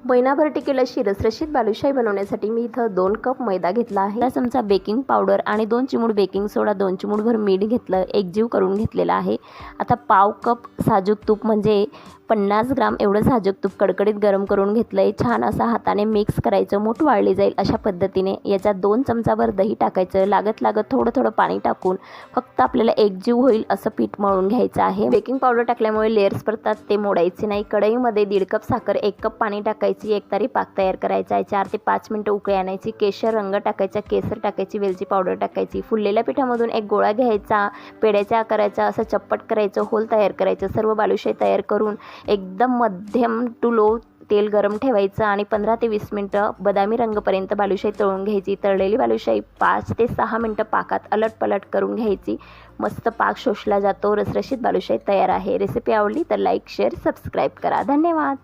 महिनाभर टिकेल अशी रसरशीत बालुशाही बनवण्यासाठी मी इथं 2 कप मैदा घेतला आहे, 1 चमचा बेकिंग पावडर आणि 2 चिमूट बेकिंग सोडा, 2 चिमूटभर मीठ घेतलं, एकजीव करून घेतलेला आहे। आता पाव कप साजूक तूप म्हणजे 50 ग्राम एवढं साजूक तूप कडकडीत गरम करून घेतलंय। छान असं हाताने मिक्स करायचं, मूठ वाळली जाईल अशा पद्धतीने। याच्यात 2 चमचाभर दही टाकायचं, लागत थोडं थोडं पाणी टाकून फक्त आपल्याला एकजीव होईल असं पीठ मळून घ्यायचं आहे। बेकिंग पावडर टाकल्यामुळे लेयर्स पडतात, ते मोडायचे नाही। कढईमध्ये 1.5 कप साखर, 1 कप पाणी टाकायची, एक तारी पाक तयार करायचा आहे। 4 ते 5 मिनिटं उकळी आणायची, केशर रंग टाकायचा, केसर टाकायची, वेलची पावडर टाकायची। फुललेल्या पिठामधून एक गोळा घ्यायचा, पेढ्याच्या आकाराचा असं चप्पट करायचं, होल तयार करायचं। सर्व बालुशाही तयार करून एकदम मध्यम टू लो तेल गरम ठेवायचं आणि 15 ते 20 मिनिटं बदामी रंगपर्यंत बालुशाही तळून घ्यायची। तळलेली बालुशाही 5 ते 6 मिनिटं पाकात अलटपलट करून घ्यायची। मस्त पाक शोषला जातो, रसरशीत बालुशाही तयार आहे। रेसिपी आवडली तर लाईक, शेअर, सबस्क्राईब करा। धन्यवाद।